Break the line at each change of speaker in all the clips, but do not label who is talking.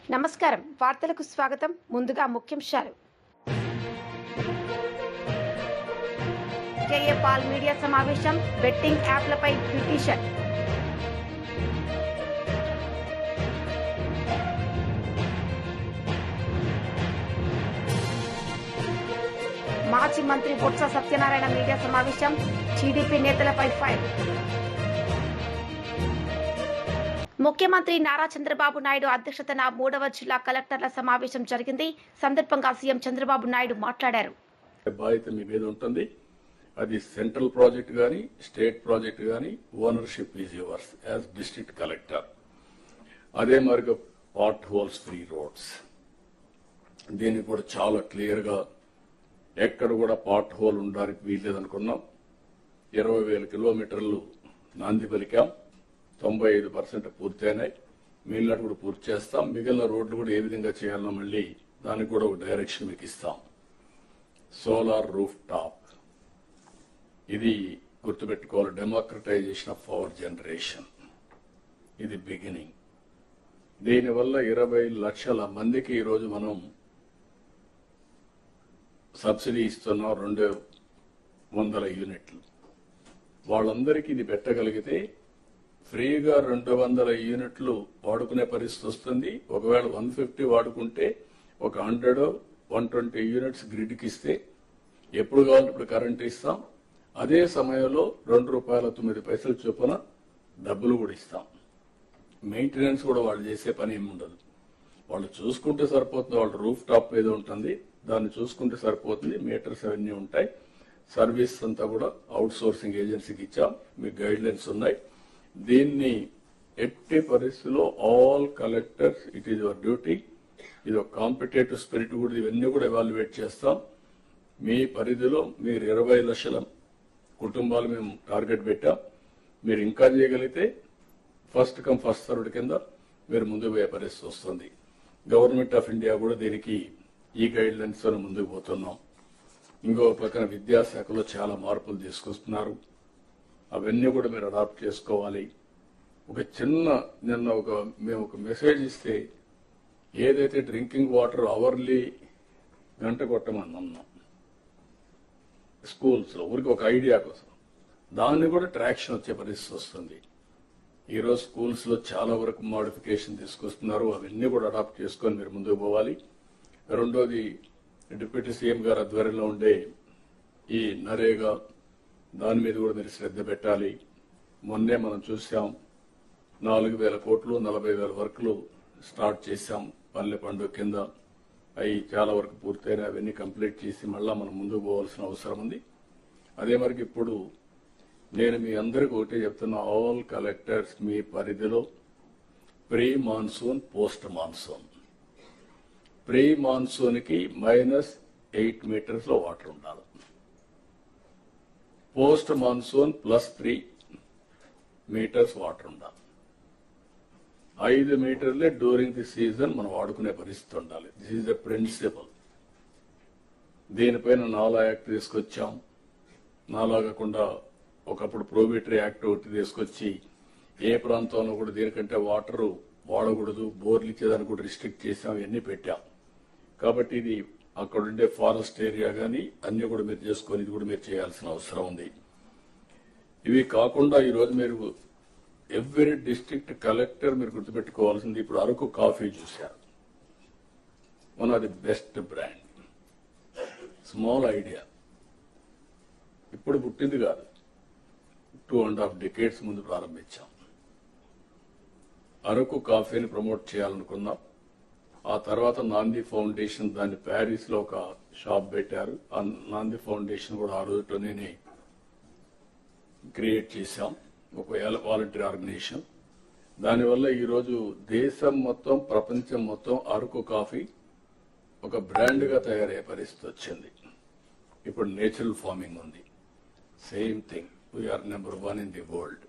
నమస్కారం, వార్తలకు స్వాగతం. ముందుగా ముఖ్యాంశాలు. కేఏ పాల్ మీడియా సమావేశం, బెట్టింగ్ యాప్లపై పిటిషన్. మాజీ మంత్రి బొత్స సత్యనారాయణ మీడియా సమావేశం, టీడీపీ నేతలపై ఫైర్. ముఖ్యమంత్రి నారా చంద్రబాబు నాయుడు అధ్యక్షతన 3వ జిల్లా కలెక్టర్ల సమావేశం జరిగింది. సందర్భంగా సీఎం చంద్రబాబు నాయుడు మాట్లాడారు.
బాధ్యత మీ మీద ఉంటుంది. అది సెంట్రల్ ప్రాజెక్ట్ గానీ స్టేట్ ప్రాజెక్ట్ గానీ ownership is yours as district collector. అదే మరిగా పార్ట్ హోల్స్ ఫ్రీ రోడ్స్, దీన్ని కూడా చాలా క్లియర్ గా ఎక్కడ కూడా పార్ట్ హోల్ ఉండడానికి వీల్లేదనుకున్నాం. 20,000 కిలోమీటర్లు నాంది పలికాం. 95% పూర్తయినాయి. మిగిలినట్టు కూడా పూర్తి చేస్తాం. మిగిలిన రోడ్లు కూడా ఏ విధంగా చేయాలన్నా మళ్ళీ దానికి కూడా ఒక డైరెక్షన్ మీకు ఇస్తాం. సోలార్ రూఫ్ టాప్, ఇది గుర్తుపెట్టుకోవాలి. డెమోక్రటైజేషన్ ఆఫ్ పవర్ జనరేషన్, ఇది బిగినింగ్. దీనివల్ల 20 లక్షల మందికి ఈరోజు మనం సబ్సిడీ ఇస్తున్నాం. 200 యూనిట్లు. వాళ్ళందరికీ ఇది పెట్టగలిగితే ఫ్రీగా 200 యూనిట్లు వాడుకునే పరిస్థితి వస్తుంది. ఒకవేళ 150 వాడుకుంటే ఒక 100-120 యూనిట్స్ గ్రిడ్కి ఇస్తే ఎప్పుడు కావాలంటే ఇప్పుడు కరెంట్ ఇస్తాం. అదే సమయంలో ₹2.09 చొప్పున డబ్బులు కూడా ఇస్తాం. మెయింటెనెన్స్ కూడా వాళ్ళు చేసే పని ఏమి ఉండదు. వాళ్ళు చూసుకుంటే సరిపోతుంది. వాళ్ళ రూఫ్ టాప్ ఏదో ఉంటుంది, దాన్ని చూసుకుంటే సరిపోతుంది. మీటర్స్ అవన్నీ ఉంటాయి. సర్వీస్ అంతా కూడా అవుట్ సోర్సింగ్ ఏజెన్సీకి ఇచ్చాం. మీకు గైడ్ లైన్స్ ఉన్నాయి. దీన్ని ఎట్టి పరిస్థితుల్లో all collectors, it is your duty. ఇది ఒక కాంపిటేటివ్ స్పిరిట్ కూడా, ఇవన్నీ కూడా ఎవాల్యుయేట్ చేస్తాం. మీ పరిధిలో మీరు 20 లక్షల కుటుంబాలు మేము టార్గెట్ పెట్టాం. మీరు ఇంకా చేయగలిగితే ఫస్ట్ కమ్ ఫస్ట్ సర్వ్డ్ కింద మీరు ముందుకు పోయే పరిస్థితి వస్తుంది. గవర్నమెంట్ ఆఫ్ ఇండియా కూడా దీనికి ఈ గైడ్ లైన్స్ తో ముందుకు పోతున్నాం. ఇంకో పక్కన విద్యాశాఖలో చాలా మార్పులు తీసుకొస్తున్నారు. అవన్నీ కూడా మీరు అడాప్ట్ చేసుకోవాలి. ఒక చిన్న మేము ఒక మెసేజ్ ఇస్తే ఏదైతే డ్రింకింగ్ వాటర్ అవర్లీ గంట కొట్టమన్నాం స్కూల్స్ లో, ఊరికి ఒక ఐడియా కోసం, దాన్ని కూడా ట్రాక్షన్ వచ్చే పరిస్థితి వస్తుంది. ఈరోజు స్కూల్స్ లో చాలా వరకు మోడిఫికేషన్ తీసుకొస్తున్నారు. అవన్నీ కూడా అడాప్ట్ చేసుకొని మీరు ముందుకు పోవాలి. రెండోది, డిప్యూటీ సీఎం గారు ఆధ్వర్యంలో ఉండే ఈ నరేగా, దాని మీద కూడా మీరు శ్రద్ధ పెట్టాలి. మొన్నే మనం చూసాం 4,000 కోట్లు 40,000 వర్క్లు స్టార్ట్ చేశాం పల్లె పండుగ కింద. అవి చాలా వరకు పూర్తయిన, అవన్నీ కంప్లీట్ చేసి మళ్ళా మనం ముందుకు పోవాల్సిన అవసరం ఉంది. అదే మరికి ఇప్పుడు నేను మీ అందరికీ ఒకటే చెప్తున్నా, ఆల్ కలెక్టర్స్ మీ పరిధిలో pre monsoon, post monsoon. Pre monsoon కి -8 మీటర్స్ లో వాటర్ ఉండాలి. పోస్ట్ మాన్సూన్ +3 మీటర్స్ వాటర్ ఉండాలి. 5 మీటర్లే డ్యూరింగ్ ది సీజన్ మనం వాడుకునే పరిస్థితి ఉండాలి. This is the principle. దీనిపైన నాలా యాక్ట్ తీసుకొచ్చాం. నాలా కాకుండా ఒకప్పుడు ప్రోబేటరీ యాక్ట్ ఒకటి తీసుకొచ్చి ఏ ప్రాంతంలో కూడా దీనికంటే వాటర్ వాడకూడదు, బోర్లు ఇచ్చేదాన్ని కూడా రిస్ట్రిక్ట్ చేసాం. ఇవన్నీ పెట్టాం. కాబట్టి ఇది అక్కడుండే ఫారెస్ట్ ఏరియా కానీ అన్ని కూడా మీరు చేసుకొని ఇది కూడా మీరు చేయాల్సిన అవసరం ఉంది. ఇవి కాకుండా ఈరోజు మీరు ఎవ్రీ డిస్ట్రిక్ట్ కలెక్టర్ మీరు గుర్తుపెట్టుకోవాల్సింది, ఇప్పుడు అరకు కాఫీ చూశారు. One of the best brand. Small idea, ఇప్పుడు పుట్టింది కాదు, 2.5 decades ముందు ప్రారంభించాం. అరకు కాఫీని ప్రమోట్ చేయాలనుకున్నాం. ఆ తర్వాత నాంది ఫౌండేషన్ దాన్ని ప్యారిస్ లో ఒక షాప్ పెట్టారు. ఆ నాంది ఫౌండేషన్ కూడా ఆ రోజుతోనే క్రియేట్ చేశాం, ఒక వాలంటరీ ఆర్గనైజేషన్. దానివల్ల ఈరోజు దేశం మొత్తం, ప్రపంచం మొత్తం అరకు కాఫీ ఒక బ్రాండ్ గా తయారయ్యే పరిస్థితి వచ్చింది. ఇప్పుడు నేచురల్ ఫార్మింగ్ ఉంది. సేమ్ థింగ్, వీఆర్ నెంబర్ 1 ఇన్ ది వరల్డ్.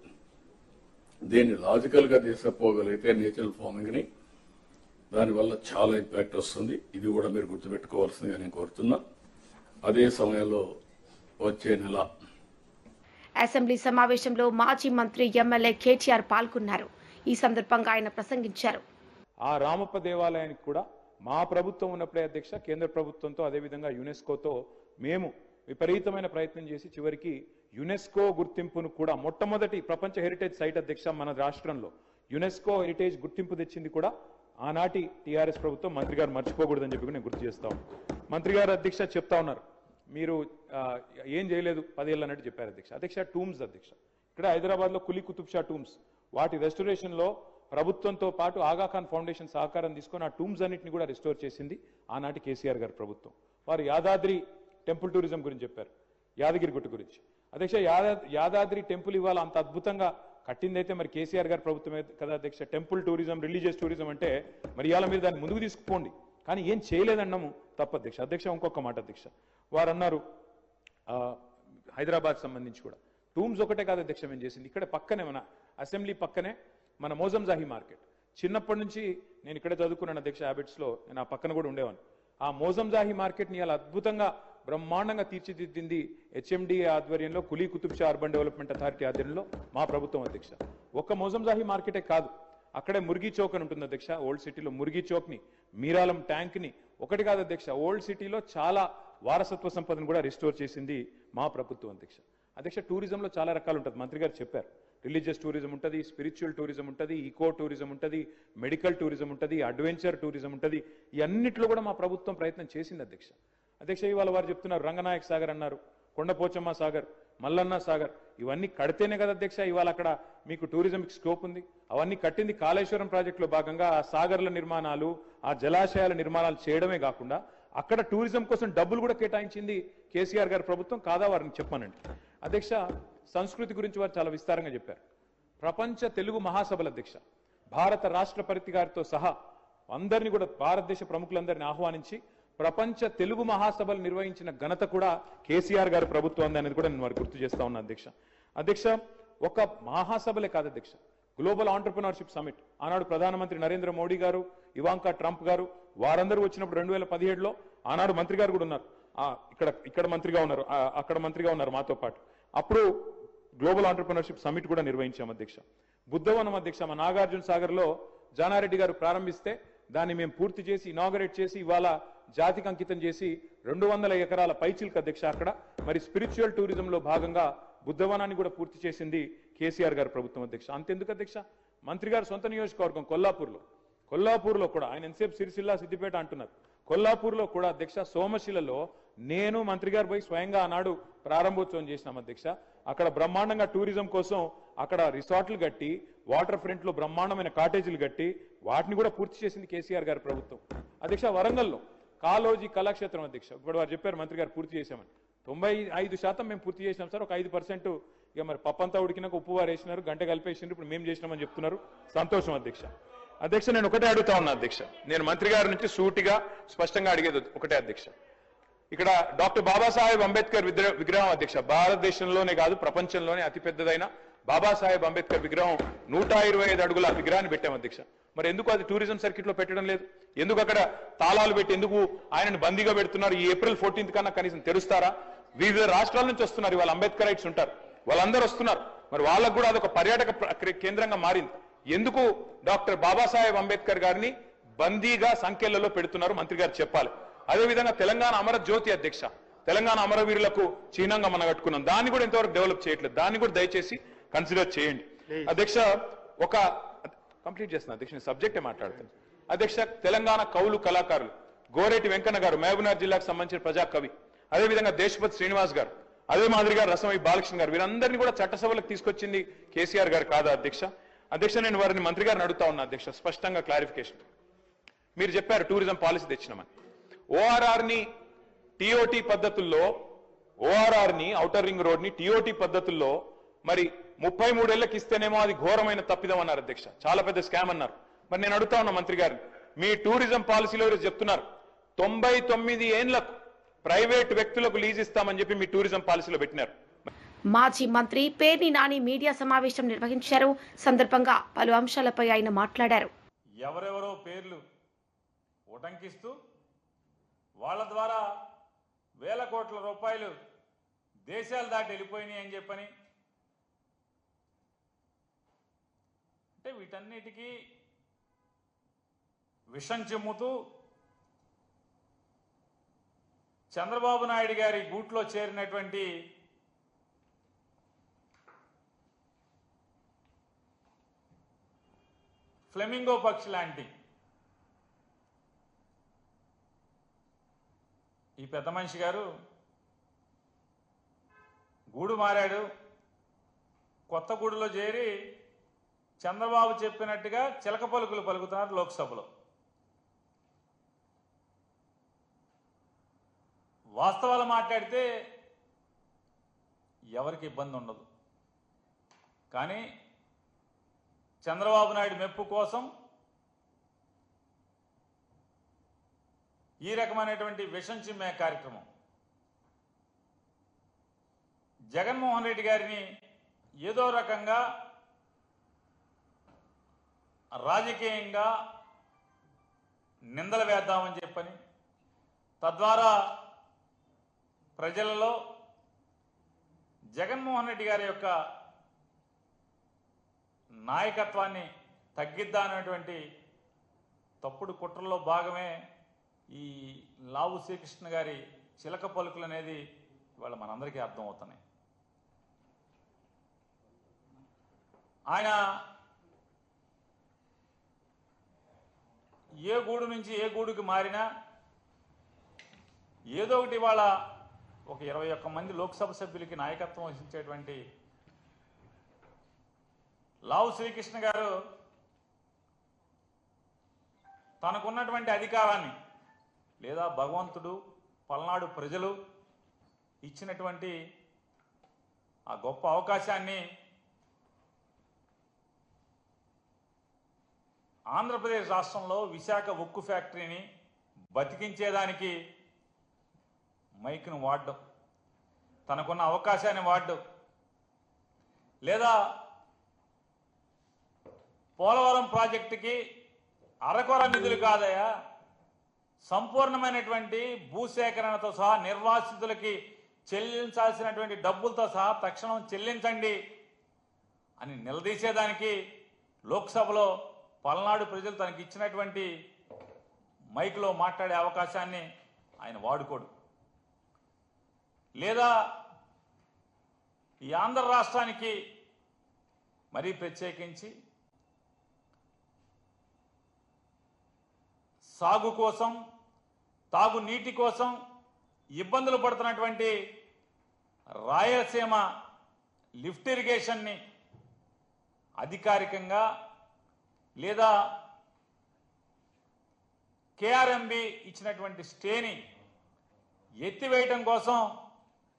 దీన్ని లాజికల్ గా తీసుకుపోగలిగితే నేచురల్ ఫార్మింగ్ ని దానివల్ల చాలా ఇంపాక్ట్ వస్తుంది. ఇది కూడా మీరు గుర్తుపెట్టుకోవాల్సిందిగా నేను కోరుతున్నా. అదే సమయంలో వచ్చే నెల
అసెంబ్లీ సమావేశంలో మాజీ మంత్రి ఎమ్మెల్యే కేటీఆర్ పాల్గొన్నారు. ఈ సందర్భంగా ఆయన ప్రసంగించారు.
ఆ రామప్ప దేవాలయానికి కూడా మా ప్రభుత్వం ఉన్నప్పుడే అధ్యక్ష, కేంద్ర ప్రభుత్వంతో అదేవిధంగా యునెస్కోతో మేము విపరీతమైన ప్రయత్నం చేసి చివరికి యునెస్కో గుర్తింపును కూడా మొట్టమొదటి ప్రపంచ హెరిటేజ్ సైట్ అధ్యక్ష మన రాష్ట్రంలో యునెస్కో హెరిటేజ్ గుర్తింపు తెచ్చింది కూడా ఆనాటి టీఆర్ఎస్ ప్రభుత్వం. మంత్రి గారు మర్చిపోకూడదని చెప్పి నేను గుర్తు చేస్తా ఉన్నాను. మంత్రి గారు అధ్యక్ష చెప్తా ఉన్నారు, మీరు ఏం చేయలేదు 10 ఏళ్ళు అన్నట్టు చెప్పారు అధ్యక్ష. అధ్యక్ష టూమ్స్ అధ్యక్ష, ఇక్కడ హైదరాబాద్లో కులీ కుతుబ్ షా టూమ్స్, వాటి రెస్టోరేషన్లో ప్రభుత్వంతో పాటు ఆగాఖాన్ ఫౌండేషన్ సహకారం తీసుకొని ఆ టూమ్స్ అన్నింటినీ కూడా రిస్టోర్ చేసింది ఆనాటి కేసీఆర్ గారి ప్రభుత్వం. వారు యాదాద్రి టెంపుల్ టూరిజం గురించి చెప్పారు, యాదగిరి గుట్ట గురించి. అధ్యక్ష యాదాద్రి టెంపుల్ ఇవాళ అంత అద్భుతంగా కట్టిందైతే మరి కేసీఆర్ గారి ప్రభుత్వమే కదా అధ్యక్ష. టెంపుల్ టూరిజం, రిలీజియస్ టూరిజం అంటే మరి ఇవాళ మీరు దాన్ని ముందుకు తీసుకుపోండి, కానీ ఏం చేయలేదన్నాము తప్ప అధ్యక్ష. అధ్యక్ష ఇంకొక మాట అధ్యక్ష, వారు అన్నారు హైదరాబాద్ సంబంధించి కూడా టూమ్స్ ఒకటే కాదు అధ్యక్ష మేము చేసింది. ఇక్కడ పక్కనే మన అసెంబ్లీ పక్కనే మన మోజంజాహి మార్కెట్. చిన్నప్పటి నుంచి నేను ఇక్కడే చదువుకున్నాను అధ్యక్ష, హ్యాబిట్స్లో నేను ఆ పక్కన కూడా ఉండేవాను. ఆ మోజంజాహి మార్కెట్ని ఇలా అద్భుతంగా బ్రహ్మాండంగా తీర్చిదిద్దింది హెచ్ఎండి ఆధ్వర్యంలో, Quli Qutub Shah urban development authority ఆధ్వర్యంలో మా ప్రభుత్వం అధ్యక్ష. ఒక్క మోజంజాహి మార్కెటే కాదు, అక్కడే మురిగి చౌక్ అని ఉంటుంది అధ్యక్ష. ఓల్డ్ సిటీలో మురిగి చౌక్ని, మీరాలం ట్యాంక్ని, ఒకటి కాదు అధ్యక్ష, ఓల్డ్ సిటీలో చాలా వారసత్వ సంపదను కూడా రిస్టోర్ చేసింది మా ప్రభుత్వం అధ్యక్ష. అధ్యక్ష టూరిజంలో చాలా రకాలు ఉంటుంది, మంత్రి గారు చెప్పారు. రిలీజియస్ టూరిజం ఉంటుంది, స్పిరిచువల్ టూరిజం ఉంటుంది, ఈకో టూరిజం ఉంటుంది, మెడికల్ టూరిజం ఉంటుంది, అడ్వెంచర్ టూరిజం ఉంటుంది. ఈ అన్నింటిలో కూడా మా ప్రభుత్వం ప్రయత్నం చేసింది అధ్యక్ష. అధ్యక్ష ఇవాళ వారు చెప్తున్నారు రంగనాయక్ సాగర్ అన్నారు, కొండపోచమ్మ సాగర్, మల్లన్న సాగర్, ఇవన్నీ కడితేనే కదా అధ్యక్ష ఇవాళ అక్కడ మీకు టూరిజంకి స్కోప్ ఉంది. అవన్నీ కట్టింది కాళేశ్వరం ప్రాజెక్టులో భాగంగా. ఆ సాగర్ల నిర్మాణాలు, ఆ జలాశయాల నిర్మాణాలు చేయడమే కాకుండా అక్కడ టూరిజం కోసం డబ్బులు కూడా కేటాయించింది కేసీఆర్ గారి ప్రభుత్వం కాదా, వారిని చెప్పానండి అధ్యక్ష. సంస్కృతి గురించి వారు చాలా విస్తారంగా చెప్పారు. ప్రపంచ తెలుగు మహాసభల అధ్యక్ష, భారత రాష్ట్రపతి గారితో సహా అందరినీ కూడా భారతదేశ ప్రముఖులందరినీ ఆహ్వానించి ప్రపంచ తెలుగు మహాసభలు నిర్వహించిన ఘనత కూడా కేసీఆర్ గారి ప్రభుత్వం అనేది కూడా నేను వారికి గుర్తు చేస్తా ఉన్నా అధ్యక్ష. అధ్యక్ష ఒక మహాసభలే కాదు అధ్యక్ష, గ్లోబల్ ఆంటర్ప్రినర్షిప్ సమిట్ ఆనాడు ప్రధానమంత్రి నరేంద్ర మోడీ గారు, ఇవాంకా ట్రంప్ గారు వారందరూ వచ్చినప్పుడు 2017లో ఆనాడు మంత్రి గారు కూడా ఉన్నారు, ఇక్కడ మంత్రిగా ఉన్నారు, అక్కడ మంత్రిగా ఉన్నారు మాతో పాటు. అప్పుడు గ్లోబల్ ఆంటర్ప్రినర్షిప్ సమిట్ కూడా నిర్వహించాం అధ్యక్ష. బుద్ధవనం అధ్యక్ష మా నాగార్జున సాగర్ లో జానారెడ్డి గారు ప్రారంభిస్తే దాన్ని మేము పూర్తి చేసి ఇనాగరేట్ చేసి ఇవాళ జాతికి అంకితం చేసి 200 ఎకరాల పైచిల్క్ అధ్యక్ష. అక్కడ మరి స్పిరిచువల్ టూరిజంలో భాగంగా బుద్ధవనాన్ని కూడా పూర్తి చేసింది కేసీఆర్ గారి ప్రభుత్వం అధ్యక్ష. అంతెందుకు అధ్యక్ష, మంత్రి గారు సొంత నియోజకవర్గం కొల్లాపూర్లో కూడా, ఆయన ఎంతసేపు సిరిసిల్ల సిద్దిపేట అంటున్నారు, కొల్లాపూర్లో కూడా అధ్యక్ష సోమశిలలో నేను మంత్రి గారు పోయి స్వయంగా ఆనాడు ప్రారంభోత్సవం చేసినాం అధ్యక్ష. అక్కడ బ్రహ్మాండంగా టూరిజం కోసం అక్కడ రిసార్ట్లు కట్టి, వాటర్ ఫ్రంట్ లో బ్రహ్మాండమైన కాటేజీలు కట్టి వాటిని కూడా పూర్తి చేసింది కేసీఆర్ గారి ప్రభుత్వం అధ్యక్ష. వరంగల్లో కాలోజీ కళాక్షేత్రం అధ్యక్ష, ఇప్పుడు వారు చెప్పారు మంత్రి గారు పూర్తి చేశామని. 95% మేము పూర్తి చేసినాం సార్, ఒక 5% ఇక మరి పప్పంతా ఉడికినాక ఉప్పు వారు వేసినారు, గంట కలిపేసినారు, ఇప్పుడు మేము చేసినామని చెప్తున్నారు, సంతోషం అధ్యక్ష. అధ్యక్ష నేను ఒకటే అడుగుతా ఉన్నా అధ్యక్ష, నేను మంత్రి గారి నుంచి సూటిగా స్పష్టంగా అడిగేది ఒకటే అధ్యక్ష. ఇక్కడ డాక్టర్ బాబాసాహెబ్ అంబేద్కర్ విగ్రహం అధ్యక్ష, భారతదేశంలోనే కాదు ప్రపంచంలోనే అతిపెద్దదైన బాబాసాహెబ్ అంబేద్కర్ విగ్రహం 125 అడుగుల విగ్రహాన్ని పెట్టాం అధ్యక్ష. మరి ఎందుకు అది టూరిజం సర్కిట్ లో పెట్టడం లేదు? ఎందుకు అక్కడ తాళాలు పెట్టి ఎందుకు ఆయనను బందీగా పెడుతున్నారు? ఈ ఏప్రిల్ 14th కన్నా కనీసం తెరుస్తారా? వివిధ రాష్ట్రాల నుంచి వస్తున్నారు, ఇవాళ అంబేద్కరైట్స్ ఉంటారు, వాళ్ళందరూ వస్తున్నారు, మరి వాళ్ళకు కూడా అదొక పర్యాటక కేంద్రంగా మారింది. ఎందుకు డాక్టర్ బాబాసాహెబ్ అంబేద్కర్ గారిని బందీగా సంఖ్యలలో పెడుతున్నారు మంత్రి గారు చెప్పాలి. అదేవిధంగా తెలంగాణ అమర జ్యోతి అధ్యక్ష, తెలంగాణ అమరవీరులకు చిహ్నంగా మనం కట్టుకున్నాం, దాన్ని కూడా ఇంతవరకు డెవలప్ చేయట్లేదు, దాన్ని కూడా దయచేసి కన్సిడర్ చేయండి అధ్యక్ష. ఒక కంప్లీట్ చేస్తున్నా అధ్యక్ష, సబ్జెక్టే మాట్లాడుతాను అధ్యక్ష. తెలంగాణ కవులు కళాకారులు గోరేటి వెంకన్న గారు మహబూబ్నగర్ జిల్లాకు సంబంధించిన ప్రజా కవి, అదేవిధంగా దేశపతి శ్రీనివాస్ గారు, అదే మాదిరిగా రసమై బాలకృష్ణ గారు, వీరందరినీ కూడా చట్టసభలకు తీసుకొచ్చింది కేసీఆర్ గారు కాదా అధ్యక్ష? అధ్యక్ష నేను వారిని మంత్రి గారిని అడుగుతా ఉన్నా అధ్యక్ష, స్పష్టంగా క్లారిఫికేషన్. మీరు చెప్పారు టూరిజం పాలసీ తెచ్చినామని, ఓఆర్ఆర్ని టీఓటీ పద్ధతుల్లో, ఓఆర్ఆర్ని ఔటర్ రింగ్ రోడ్ ని టీఓటీ పద్ధతుల్లో మరి 33 ఏళ్లకు ఇస్తేనేమో అది ఘోరమైన తప్పిదం అన్నారు అధ్యక్ష, చాలా పెద్ద స్కామ్ అన్నారు. మరి నేను అడుగుతా ఉన్నా మంత్రి గారిని, మీ టూరిజం పాలసీలో చెప్తున్నారు 99 ఏళ్లకు ప్రైవేట్ వ్యక్తులకు లీజ్ ఇస్తామని చెప్పి మీ టూరిజం పాలసీలో పెట్టినారు.
మాజీ మంత్రి పేర్ని నాని మీడియా సమావేశం నిర్వహించారు. సందర్భంగా పలు అంశాలపై ఆయన మాట్లాడారు.
ఎవరెవరో పేర్లు ఉటంకిస్తూ వాళ్ళ ద్వారా వేల కోట్ల రూపాయలు దేశాలు దాటి వెళ్ళిపోయినాయి అని చెప్పని, అంటే వీటన్నిటికీ విషం చిమ్ముతూ చంద్రబాబు నాయుడు గారి గూట్లో చేరినటువంటి ఫ్లెమింగో పక్షి లాంటి ఈ పెద్ద మనిషి గారు గూడు మారాడు, కొత్త గూడులో చేరి చంద్రబాబు చెప్పినట్టుగా చిలక పలుకులు పలుకుతున్నారు లోక్సభలో. వాస్తవాలు మాట్లాడితే ఎవరికి ఇబ్బంది ఉండదు, కానీ చంద్రబాబు నాయుడు మెప్పు కోసం ఈ రకమైనటువంటి విషం చిమ్మే కార్యక్రమం జగన్మోహన్ రెడ్డి గారిని ఏదో రకంగా రాజకీయంగా నిందలు వేద్దామని చెప్పని, తద్వారా ప్రజలలో జగన్మోహన్ రెడ్డి గారి యొక్క నాయకత్వాన్ని తగ్గిద్దామనేటువంటి తప్పుడు కుట్రలో భాగమే ఈ లావు శ్రీకృష్ణ గారి చిలక పలుకులు అనేది ఇవాళ మనందరికీ అర్థమవుతున్నాయి. ఆయన ఏ గూడు నుంచి ఏ గూడుకి మారినా ఏదో ఒకటి ఇవాళ ఒక 21 మంది లోక్సభ సభ్యులకి నాయకత్వం వహించేటువంటి లావు శ్రీకృష్ణ గారు తనకున్నటువంటి అధికారాన్ని లేదా భగవంతుడు పల్నాడు ప్రజలు ఇచ్చినటువంటి ఆ గొప్ప అవకాశాన్ని ఆంధ్రప్రదేశ్ రాష్ట్రంలో విశాఖ ఉక్కు ఫ్యాక్టరీని బతికించేదానికి మైక్ను వాడడం, తనకున్న అవకాశాన్ని వాడడం, లేదా పోలవరం ప్రాజెక్టుకి అరకొర నిధులు కాదయా, సంపూర్ణమైనటువంటి భూసేకరణతో సహా నిర్వాసితులకి చెల్లించాల్సినటువంటి డబ్బులతో సహా తక్షణం చెల్లించండి అని నిలదీసేదానికి లోక్సభలో పల్నాడు ప్రజలు తనకి ఇచ్చినటువంటి మైక్లో మాట్లాడే అవకాశాన్ని ఆయన వాడుకోడు. లేదా ఈ ఆంధ్ర రాష్ట్రానికి మరీ ప్రత్యేకించి సాగు కోసం, తాగునీటి కోసం ఇబ్బందులు పడుతున్నటువంటి రాయలసీమ లిఫ్ట్ ఇరిగేషన్ని అధికారికంగా లేదా కేఆర్ఎంబి ఇచ్చినటువంటి స్టేని ఎత్తివేయటం కోసం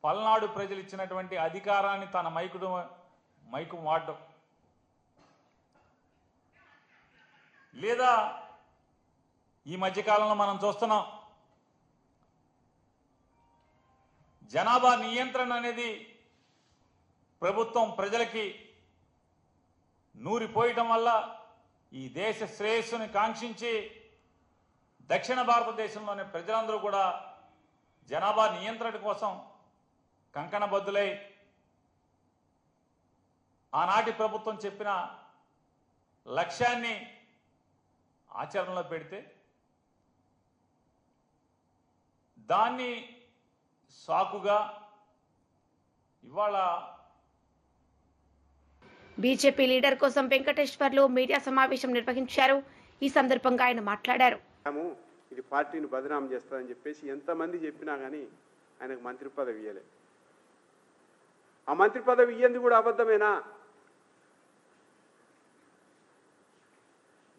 పల్నాడు ప్రజలు ఇచ్చినటువంటి అధికారాన్ని తన మైకు వాడడం, లేదా ఈ మధ్యకాలంలో మనం చూస్తున్నాం జనాభా నియంత్రణ అనేది ప్రభుత్వం ప్రజలకి నూరిపోయటం వల్ల ఈ దేశ శ్రేయస్సుని కాంక్షించి దక్షిణ భారతదేశంలోని ప్రజలందరూ కూడా జనాభా నియంత్రణ కోసం కంకణబద్దులై ఆనాటి ప్రభుత్వం చెప్పిన లక్ష్యాన్ని ఆచరణలో పెడితే దాన్ని సాకుగా ఇవాళ
బీజేపీ లీడర్ కోసం వెంకటేశ్వర్లు మీడియా సమావేశం నిర్వహించారు. ఈ సందర్భంగా ఆయన మాట్లాడారు.
ఇది పార్టీని బదనాం చేస్తారని చెప్పేసి ఎంతమంది చెప్పినా కానీ ఆయనకు మంత్రి పదవి ఇవ్వలే. ఆ మంత్రి పదవి ఇయ్యంది కూడా అబద్ధమేనా?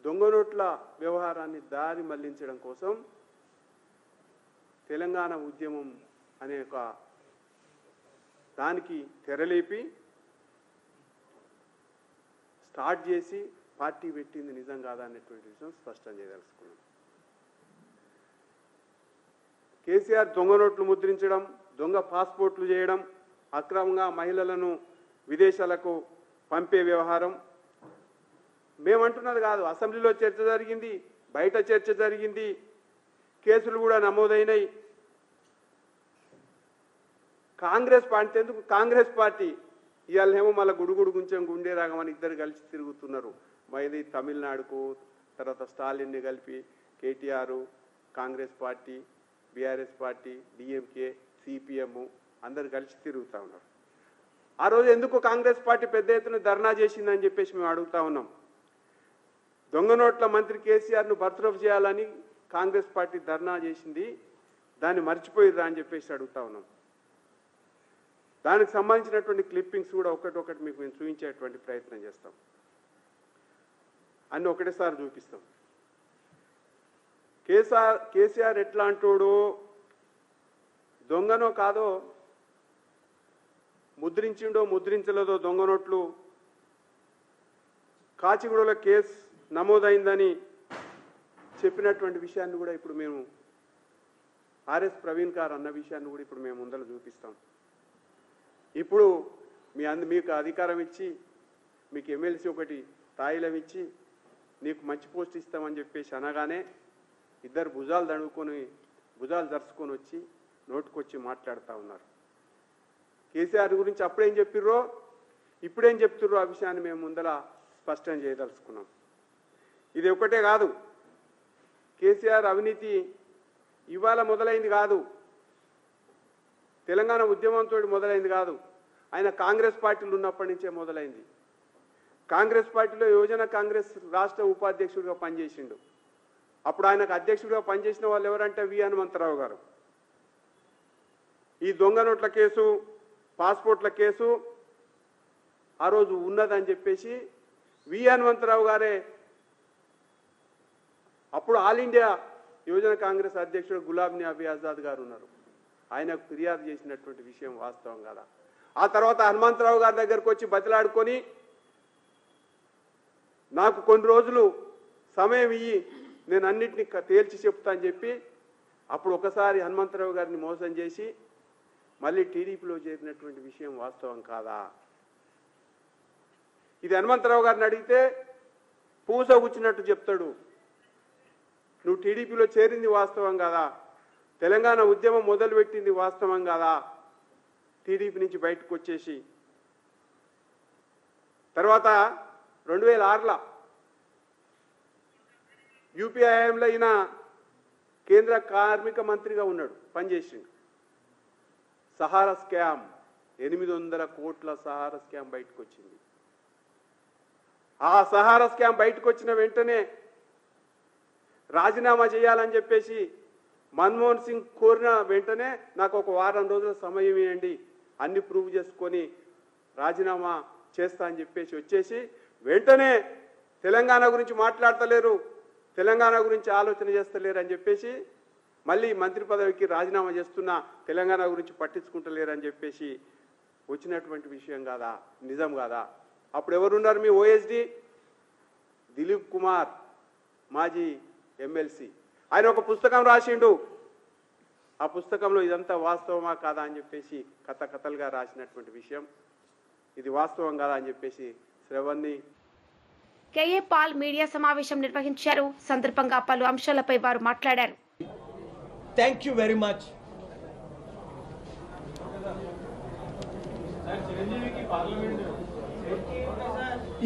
దొంగ నోట్ల వ్యవహారాన్ని దారి మళ్లించడం కోసం తెలంగాణ ఉద్యమం అనే ఒక దానికి తెరలేపి స్టార్ట్ చేసి పార్టీ పెట్టింది నిజం కాదా అనేటువంటి విషయం స్పష్టం చేయదలుచుకున్నాం. కేసీఆర్ దొంగ నోట్లు ముద్రించడం, దొంగ పాస్పోర్ట్లు చేయడం, అక్రమంగా మహిళలను విదేశాలకు పంపే వ్యవహారం మేమంటున్నది కాదు. అసెంబ్లీలో చర్చ జరిగింది, బయట చర్చ జరిగింది, కేసులు కూడా నమోదైనాయి. కాంగ్రెస్ పార్టీ ఎందుకు? కాంగ్రెస్ పార్టీ ఇవాళనేమో మళ్ళీ గుడుగుడు గుంచెం గుండె రాగమని ఇద్దరు కలిసి తిరుగుతున్నారు. ఇది తమిళనాడుకు, తర్వాత స్టాలిన్ని కలిపి KTR, Congress party, BRS party, DMK, CPM అందరు కలిసి తిరుగుతూ ఉన్నారు. ఆ రోజు ఎందుకు కాంగ్రెస్ పార్టీ పెద్ద ఎత్తున ధర్నా చేసిందని చెప్పేసి మేము అడుగుతా ఉన్నాం. దొంగ నోట్ల మంత్రి కేసీఆర్ను బర్తరఫ్ చేయాలని కాంగ్రెస్ పార్టీ ధర్నా చేసింది, దాన్ని మర్చిపోయిర్రా అని చెప్పేసి అడుగుతా ఉన్నాం. దానికి సంబంధించినటువంటి క్లిప్పింగ్స్ కూడా ఒకటి మీకు మేము చూపించేటువంటి ప్రయత్నం చేస్తాం. అన్నీ ఒకటేసారి చూపిస్తాం. కేసీఆర్ ఎట్లా అంటాడో, దొంగనో కాదో, ముద్రించిండో ముద్రించలేదో దొంగ నోట్లు, కాచిగూడలో కేసు నమోదైందని చెప్పినటువంటి విషయాన్ని కూడా ఇప్పుడు మేము ఆర్ఎస్ ప్రవీణ్ గారు అన్న విషయాన్ని కూడా ఇప్పుడు మేము ముందర చూపిస్తాం. ఇప్పుడు మీకు అధికారం ఇచ్చి, మీకు ఎమ్మెల్సీ ఒకటి తాయిలం ఇచ్చి, నీకు మంచి పోస్ట్ ఇస్తామని చెప్పేసి అనగానే ఇద్దరు భుజాలు జరుచుకొని వచ్చి నోటుకొచ్చి మాట్లాడుతూ ఉన్నారు. కేసీఆర్ గురించి అప్పుడేం చెప్పిర్రో ఇప్పుడేం చెప్తుర్రో ఆ విషయాన్ని మేము ముందర స్పష్టం చేయదలుచుకున్నాం. ఇది ఒకటే కాదు, కేసీఆర్ అవినీతి ఇవాళ మొదలైంది కాదు, తెలంగాణ ఉద్యమంతో మొదలైంది కాదు, ఆయన కాంగ్రెస్ పార్టీలు ఉన్నప్పటి నుంచే మొదలైంది. కాంగ్రెస్ పార్టీలో యువజన కాంగ్రెస్ రాష్ట్ర ఉపాధ్యక్షుడిగా పనిచేసిండు. అప్పుడు ఆయనకు అధ్యక్షుడిగా పనిచేసిన వాళ్ళు ఎవరంటే వి హనుమంతరావు గారు. ఈ దొంగ నోట్ల కేసు, పాస్పోర్ట్ల కేసు ఆ రోజు ఉన్నదని చెప్పేసి వి హనుమంతరావు గారే అప్పుడు ఆల్ ఇండియా యువజన కాంగ్రెస్ అధ్యక్షుడు గులాబ్ నబీ ఆజాద్ గారు ఉన్నారు. ఆయనకు ఫిర్యాదు చేసినటువంటి విషయం వాస్తవం కదా. ఆ తర్వాత హనుమంతరావు గారి దగ్గరకు వచ్చి బతిలాడుకొని నాకు కొన్ని రోజులు సమయం ఇయ్యి, నేను అన్నింటినీ తేల్చి చెప్తా అని చెప్పి అప్పుడు ఒకసారి హనుమంతరావు గారిని మోసం చేసి మళ్ళీ టీడీపీలో చేరినటువంటి విషయం వాస్తవం కాదా? ఇది హనుమంతరావు గారిని అడిగితే పూస కూర్చున్నట్టు చెప్తాడు. నువ్వు టీడీపీలో చేరింది వాస్తవం కాదా? తెలంగాణ ఉద్యమం మొదలుపెట్టింది వాస్తవం కాదా? టీడీపీ నుంచి బయటకు వచ్చేసి తర్వాత 2006లో యూపీఐ హయాంలో ఈయన కేంద్ర కార్మిక మంత్రిగా ఉన్నాడు, పనిచేసిండు. సహారా స్కామ్ 800 కోట్ల సహారా స్కామ్ బయటకు వచ్చింది. ఆ సహారా స్కామ్ బయటకు వచ్చిన వెంటనే రాజీనామా చేయాలని చెప్పేసి మన్మోహన్ సింగ్ కోరిన వెంటనే నాకు ఒక వారం రోజుల సమయం ఇవ్వండి, అన్ని ప్రూవ్ చేసుకొని రాజీనామా చేస్తా అని చెప్పేసి వచ్చేసి వెంటనే తెలంగాణ గురించి మాట్లాడతలేరు, తెలంగాణ గురించి ఆలోచన చేస్తలేరు అని చెప్పేసి మళ్ళీ మంత్రి పదవికి రాజీనామా చేస్తున్నా, తెలంగాణ గురించి పట్టించుకుంటలేరు అని చెప్పేసి వచ్చినటువంటి విషయం కాదా? నిజం కాదా? అప్పుడు ఎవరున్నారు? మీ ఓఎస్డి దిలీప్ కుమార్, మాజీ ఎమ్మెల్సీ. ఆయన ఒక పుస్తకం రాసిండు. ఆ పుస్తకంలో ఇదంతా వాస్తవమా కాదా అని చెప్పేసి కథలుగా రాసినటువంటి విషయం. ఇది వాస్తవం కాదా అని చెప్పేసి శ్రవణ్ని
కేఏ పాల్ మీడియా సమావేశం నిర్వహించారు. సందర్భంగా పలు అంశాలపై వారు మాట్లాడారు.
Thank you very much.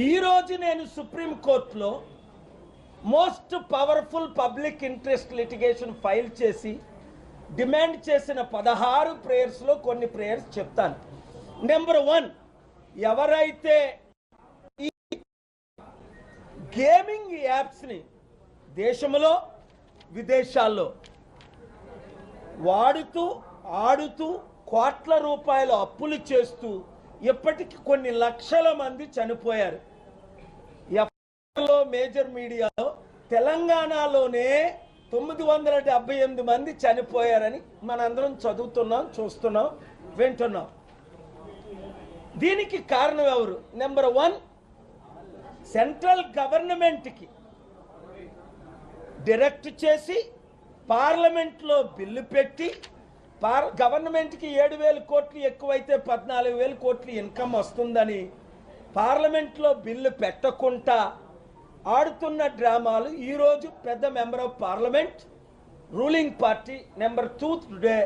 ఈరోజు నేను సుప్రీంకోర్టులో most powerful public interest litigation file చేసి డిమాండ్ చేసిన 16 ప్రేయర్స్లో కొన్ని ప్రేయర్స్ చెప్తాను. నెంబర్ 1, ఎవరైతే ఈ గేమింగ్ యాప్స్ని దేశంలో విదేశాల్లో వాడుతూ ఆడుతూ కోట్ల రూపాయల అప్పులు చేస్తూ ఇప్పటికి కొన్ని లక్షల మంది చనిపోయారు. మేజర్ మీడియాలో తెలంగాణలోనే 978 మంది చనిపోయారని మనందరం చదువుతున్నాం, చూస్తున్నాం, వింటున్నాం. దీనికి కారణం ఎవరు? నెంబర్ 1, సెంట్రల్ గవర్నమెంట్కి డైరెక్ట్ చేసి పార్లమెంట్లో బిల్లు పెట్టి గవర్నమెంట్కి 7,000 కోట్లు ఎక్కువైతే 14,000 కోట్లు ఇన్కమ్ వస్తుందని పార్లమెంట్లో బిల్లు పెట్టకుండా ఆడుతున్న డ్రామాలు ఈరోజు పెద్ద member of parliament ruling party number 2 today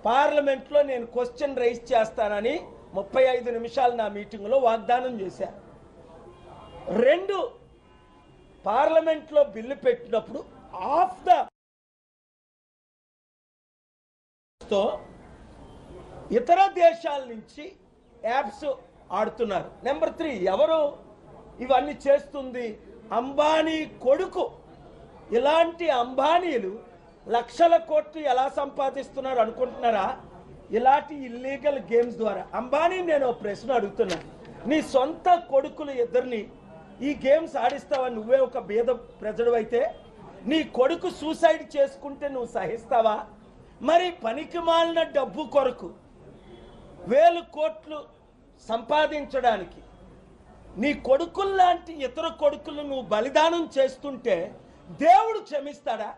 పార్లమెంట్లో నేను క్వశ్చన్ రైజ్ చేస్తానని 35 నిమిషాలు నా మీటింగ్లో వాగ్దానం చేశాను. 2 పార్లమెంట్లో బిల్లు పెట్టినప్పుడు ఆఫ్ ద ఇతర దేశాల నుంచి యాప్స్ ఆడుతున్నారు. నెంబర్ 3 ఎవరు ఇవన్నీ చేస్తుంది? అంబానీ కొడుకు. ఇలాంటి అంబానీలు లక్షల కోట్లు ఎలా సంపాదిస్తున్నారు అనుకుంటున్నారా? ఇలాంటి ఇల్లీగల్ గేమ్స్ ద్వారా. అంబానీ నేను ప్రశ్న అడుగుతున్నాను, నీ సొంత కొడుకులు ఇద్దరిని ఈ గేమ్స్ ఆడిస్తావా? నువ్వే ఒక బీద ప్రజడు అయితే నీ కొడుకు సూసైడ్ చేసుకుంటే నువ్వు సహిస్తావా? మరి పనికి మాలిన డబ్బు కొరకు 1000 కోట్లు సంపాదించడానికి నీ కొడుకుల్లాంటి ఇతర కొడుకులు నువ్వు బలిదానం చేస్తుంటే దేవుడు క్షమిస్తాడా?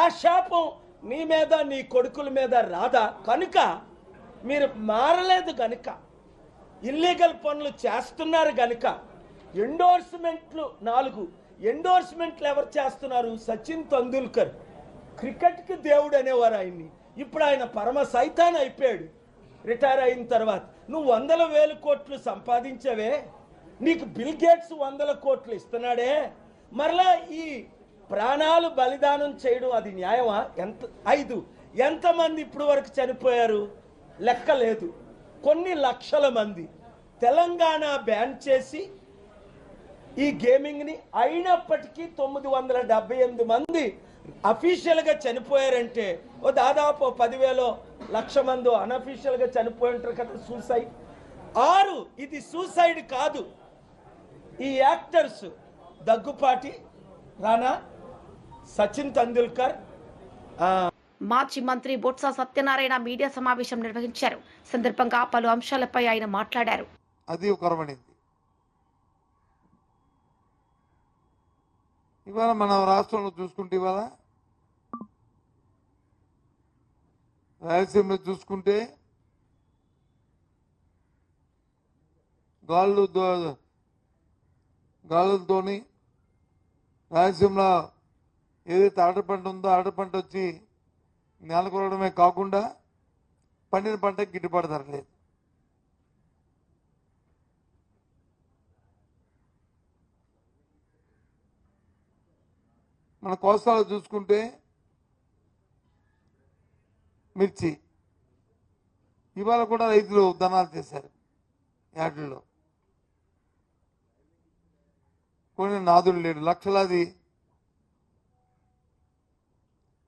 ఆ శాపం నీ మీద నీ కొడుకుల మీద రాదా? కనుక మీరు మారలేదు కనుక, ఇల్లీగల్ పనులు చేస్తున్నారు కనుక ఎండోర్స్మెంట్లు 4 ఎండోర్స్మెంట్లు ఎవరు చేస్తున్నారు? సచిన్ తెందూల్కర్, క్రికెట్కి దేవుడు అనేవారు ఆయన్ని. ఇప్పుడు ఆయన పరమ సైతాన్ అయిపోయాడు రిటైర్ అయిన తర్వాత. నువ్వు 100,000 కోట్లు సంపాదించవే, నీకు బిల్ గేట్స్ 100 కోట్లు ఇస్తున్నాడే, మరలా ఈ ప్రాణాలు బలిదానం చేయడం అది న్యాయమా? 5 ఎంతమంది ఇప్పుడు వరకు చనిపోయారు లెక్క లేదు, కొన్ని లక్షల మంది. తెలంగాణ బ్యాన్ చేసి ఈ గేమింగ్ని, అయినప్పటికీ 978 మంది అఫీషియల్గా చనిపోయారంటే ఓ దాదాపు 10,000 లక్ష మంది అన్అఫీషియల్గా చనిపోయి ఉంటారు కదా సూసైడ్. 6 ఇది సూసైడ్ కాదు. ఈ యాక్టర్స్ దగ్గుపాటి రానా, సచిన్ తెందూల్కర్,
మాజీ మంత్రి బొత్స సత్యనారాయణ మీడియా సమావేశం నిర్వహించారు. సందర్భంగా పలు అంశాలపై ఆయన మాట్లాడారు.
అది కొరబడింది. ఇవాళ మన రాష్ట్రంలో చూసుకుంటే, ఇవాళ రాయలసీమలో చూసుకుంటే గాలులతోని రాయలసీమలో ఏదైతే ఆర్డర్ పంట ఉందో ఆర్డర్ పంట వచ్చి నెలకొరడమే కాకుండా పండిన పంటకి గిట్టుబాటు ధర లేదు. మన కోస్తాలో చూసుకుంటే మిర్చి ఇవాళ కూడా రైతులు ధనాలు చేశారు యార్డుల్లో. కొన్ని నాదులు లేడు, లక్షలాది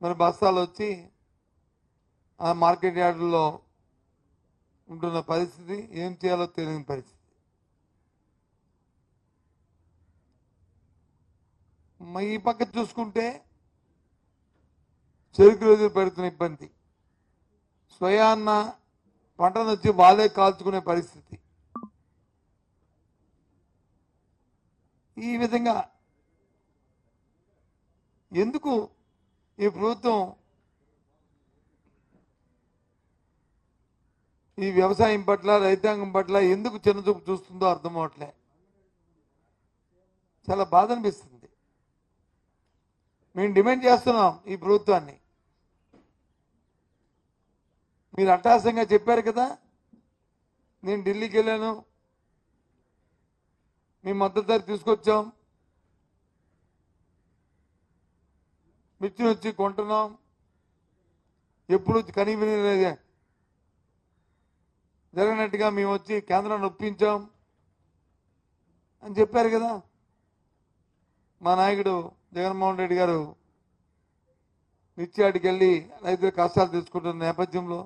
మరి బస్తాలు వచ్చి ఆ మార్కెట్ యార్డుల్లో ఉంటున్న పరిస్థితి, ఏం చేయాలో తెలియని పరిస్థితి. ఈ పక్క చూసుకుంటే చెరుకు రోజులు పెడుతున్న ఇబ్బంది, స్వయాన్న పంటను వచ్చి వాళ్ళే కాల్చుకునే పరిస్థితి. ఈ విధంగా ఎందుకు ఈ ప్రభుత్వం ఈ వ్యవసాయం పట్ల రైతాంగం పట్ల ఎందుకు చిన్నచూపు చూస్తుందో అర్థం అవట్లే. చాలా బాధ అనిపిస్తుంది. మేము డిమాండ్ చేస్తున్నాం ఈ ప్రభుత్వాన్ని. మీరు అట్టాసంగా చెప్పారు కదా, నేను ఢిల్లీకి వెళ్ళాను, మీ మద్దతు ధర తీసుకొచ్చాం, మిర్చిని వచ్చి కొంటున్నాం, ఎప్పుడు కనీవిని జరగనట్టుగా మేము వచ్చి కేంద్రాన్ని ఒప్పించాం అని చెప్పారు కదా. మా నాయకుడు జగన్మోహన్ రెడ్డి గారు మిర్చియాడికి వెళ్ళి రైతుల కష్టాలు తీసుకుంటున్న నేపథ్యంలో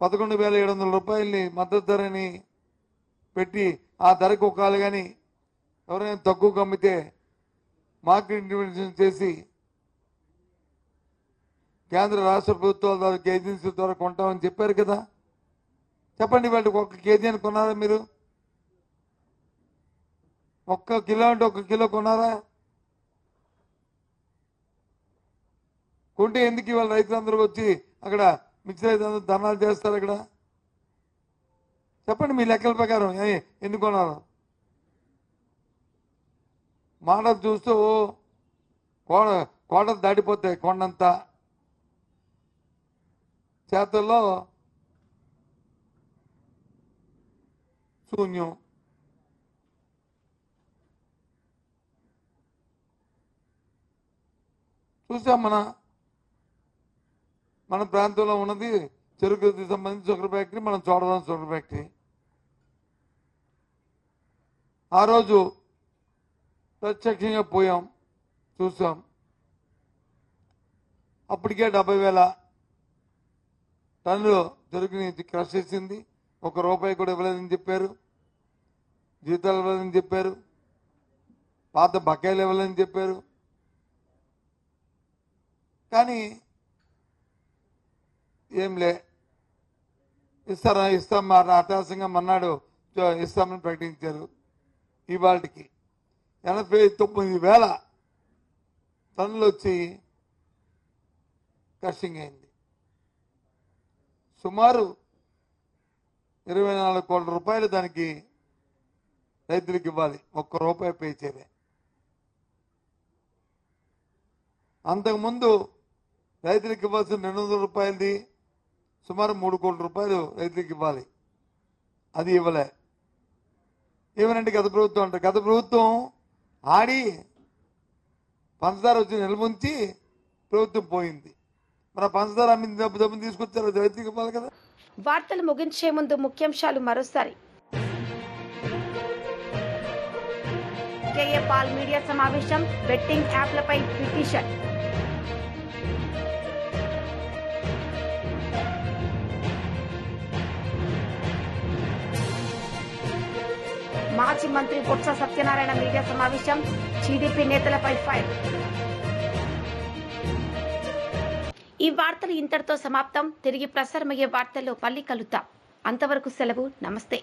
11,700 రూపాయలని మద్దతు ధరని పెట్టి ఆ ధరకు ఒకళ్ళు కానీ ఎవరైనా తక్కువకు అమ్మితే మార్కెట్ ఇంటర్వెన్షన్ చేసి కేంద్ర రాష్ట్ర ప్రభుత్వాల ద్వారా ఏజెన్సీ ద్వారా కొంటామని చెప్పారు కదా. చెప్పండి, వాళ్ళకి 1 కేజీ అని కొన్నారా మీరు? 1 కిలో అంటే 1 కిలో కొన్నారా? కొంటే ఎందుకు ఇవాళ రైతులందరూ వచ్చి అక్కడ మిర్చి రైతులందరూ ధర్నాలు చేస్తారు అక్కడ? చెప్పండి మీ లెక్కల ప్రకారం ఎందుకు కొన్నారు? మాటలు చూస్తూ కోట దాటిపోతే కొండంతా చేతల్లో శూన్యం. చూసాం మన ప్రాంతంలో ఉన్నది చెరుకుకి సంబంధించి షుగర్ ఫ్యాక్టరీ, మనం చూడదాం షుగర్ ఫ్యాక్టరీ. ఆ రోజు ప్రత్యక్షంగా పోయాం, చూసాం. అప్పటికే 70,000 టన్నులు చెరుకుని క్రష్ చేసింది. ₹1 కూడా ఇవ్వలేదని చెప్పారు, జీతాలు ఇవ్వలేదని చెప్పారు, పాత బకాయిలు ఇవ్వలేదని చెప్పారు. కానీ ఏంలే, ఇస్తాం అటాసంగా మన్నాడు ఇస్తామని ప్రకటించారు. ఇవాళకి 89,000 టన్నులు వచ్చి క్రషింగ్ అయింది. సుమారు 24 కోట్ల రూపాయలు దానికి రైతులకు ఇవ్వాలి, ₹1 పే చేయలే. అంతకుముందు రైతులకు ఇవ్వాల్సిన 200 రూపాయలది సుమారు 3 కోట్ల రూపాయలు రైతులకు ఇవ్వాలి, అది ఇవ్వలే. ఏమనంటే గత ప్రభుత్వం అంటారు. గత ప్రభుత్వం ఆడి పంచదార వచ్చి నిల్ముంచి ప్రభుత్వం పోయింది. మన పంచదార అమ్మింది డబ్బు తీసుకొచ్చారు, రైతులకు ఇవ్వాలి కదా.
వార్తలు ముగించే ముందు ముఖ్యాంశాలు మరోసారి. కేఏ పాల్ మీడియా సమావేశం, బెట్టింగ్ యాప్లపై పిటిషన్. మాజీ మంత్రి బొత్స సత్యనారాయణ మీడియా సమావేశం, టీడీపీ నేతలపై ఫైర్. ఈ వార్తలు ఇంతటితో సమాప్తం. తిరిగి ప్రసారమయ్యే వార్తల్లో మళ్ళీ కలుద్దాం. అంతవరకు సెలవు. నమస్తే.